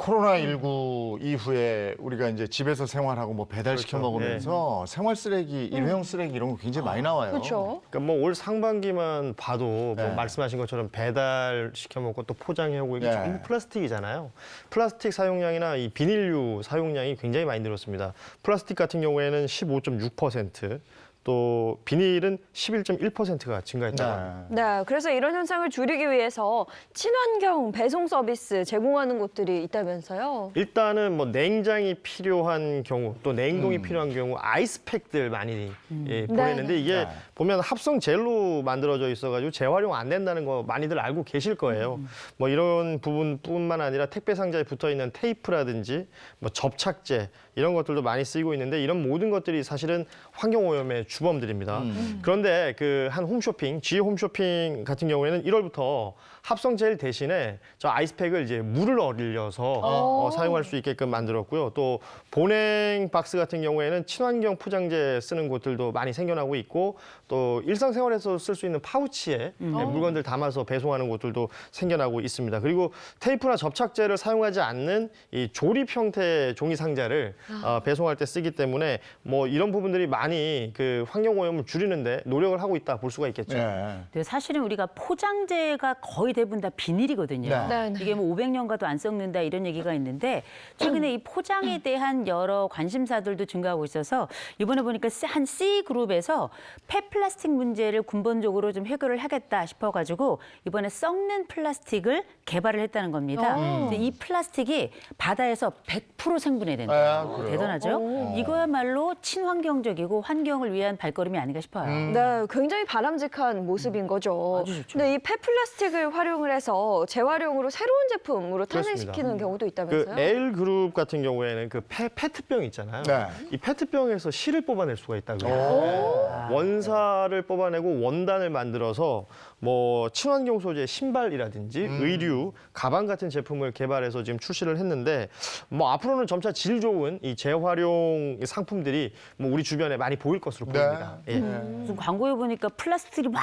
코로나19 이후에 우리가 이제 집에서 생활하고 뭐 배달시켜 그렇죠. 먹으면서 생활 쓰레기, 일회용 쓰레기 이런 거 굉장히 많이 나와요. 그렇죠. 그러니까 뭐 올 상반기만 봐도 뭐 네. 말씀하신 것처럼 배달 시켜 먹고 또 포장해 오고 이게 네. 전부 플라스틱이잖아요. 플라스틱 사용량이나 이 비닐류 사용량이 굉장히 많이 늘었습니다. 플라스틱 같은 경우에는 15.6%, 또 비닐은 11.1%가 증가했다고 합니다. 네, 그래서 이런 현상을 줄이기 위해서 친환경 배송 서비스 제공하는 곳들이 있다면서요? 일단은 뭐 냉장이 필요한 경우 또 냉동이 필요한 경우 아이스팩들 많이 보내는데 이게 네. 보면 합성 젤로 만들어져 있어가지고 재활용 안 된다는 거 많이들 알고 계실 거예요. 뭐 이런 부분뿐만 아니라 택배 상자에 붙어 있는 테이프라든지 뭐 접착제 이런 것들도 많이 쓰이고 있는데 이런 모든 것들이 사실은 환경 오염의 주범들입니다. 그런데 그 한 홈쇼핑, G 홈쇼핑 같은 경우에는 1월부터 합성 젤 대신에 저 아이스팩을 이제 물을 얼려서 사용할 수 있게끔 만들었고요. 또 보냉 박스 같은 경우에는 친환경 포장재 쓰는 곳들도 많이 생겨나고 있고 또 일상생활에서 쓸 수 있는 파우치에 물건들 담아서 배송하는 곳들도 생겨나고 있습니다. 그리고 테이프나 접착제를 사용하지 않는 이 조립 형태의 종이 상자를 배송할 때 쓰기 때문에 뭐 이런 부분들이 많이 그 환경 오염을 줄이는데 노력을 하고 있다 볼 수가 있겠죠. 네. 네, 사실은 우리가 포장재가 거의 대부분 다 비닐이거든요. 네. 네. 이게 뭐 500년가도 안 썩는다 이런 얘기가 있는데 최근에 이 포장에 대한 여러 관심사들도 증가하고 있어서 이번에 보니까 한 C그룹에서 폐플라스틱 문제를 근본적으로 좀 해결을 하겠다 싶어가지고 이번에 썩는 플라스틱을 개발을 했다는 겁니다. 근데 이 플라스틱이 바다에서 100% 생분해 된다. 아, 그래요? 대단하죠? 이거야말로 친환경적이고 환경을 위한 발걸음이 아닌가 싶어요. 네, 굉장히 바람직한 모습인 거죠. 아주 좋죠. 근데 이 폐플라스틱을 활용을 해서 재활용으로 새로운 제품으로 탄생시키는 그렇습니다. 경우도 그 있다면서요? L 그룹 같은 경우에는 그 페트병 있잖아요. 네. 이 페트병에서 실을 뽑아낼 수가 있다고 해요. 원사를 뽑아내고 원단을 만들어서 뭐 친환경 소재 신발이라든지 의류, 가방 같은 제품을 개발해서 지금 출시를 했는데 뭐 앞으로는 점차 질 좋은 이 재활용 상품들이 뭐 우리 주변에 많이 보일 것으로 보입니다. 예. 무슨 광고에 보니까 플라스틱이 막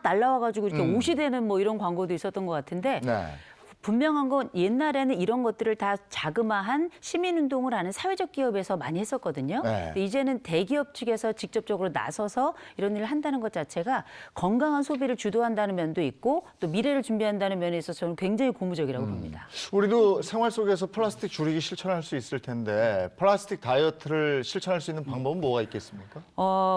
날라와가지고 이렇게 옷이 되는 뭐 이런 광고도 있었던 것 같은데 네. 분명한 건 옛날에는 이런 것들을 다 자그마한 시민운동을 하는 사회적 기업에서 많이 했었거든요. 네. 근데 이제는 대기업 측에서 직접적으로 나서서 이런 일을 한다는 것 자체가 건강한 소비를 주도한다는 면도 있고 또 미래를 준비한다는 면에 있어서 저는 굉장히 고무적이라고 봅니다. 우리도 생활 속에서 플라스틱 줄이기 실천할 수 있을 텐데 플라스틱 다이어트를 실천할 수 있는 방법은 뭐가 있겠습니까?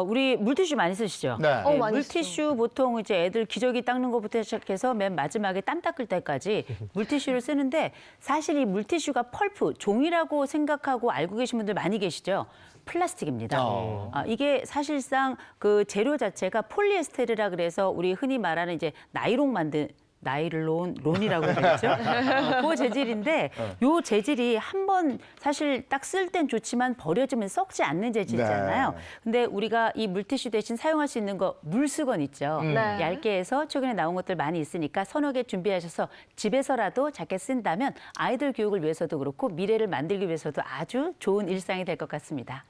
우리 물티슈 많이 쓰시죠? 네. 많이 물티슈 보통 이제 애들 기저귀 닦는 것부터 시작해서 맨 마지막에 땀 닦을 때까지 물티슈를 쓰는데 사실 이 물티슈가 펄프, 종이라고 생각하고 알고 계신 분들 많이 계시죠? 플라스틱입니다. 이게 사실상 그 재료 자체가 폴리에스테르라 그래서 우리 흔히 말하는 이제 나이롱 만든 나일론이라고 그러죠. 그 재질인데 요 재질이 한번 사실 딱 쓸 땐 좋지만 버려지면 썩지 않는 재질이잖아요. 네. 근데 우리가 이 물티슈 대신 사용할 수 있는 거 물수건 있죠. 네. 얇게 해서 최근에 나온 것들 많이 있으니까 서너 개 준비하셔서 집에서라도 작게 쓴다면 아이들 교육을 위해서도 그렇고 미래를 만들기 위해서도 아주 좋은 일상이 될 것 같습니다.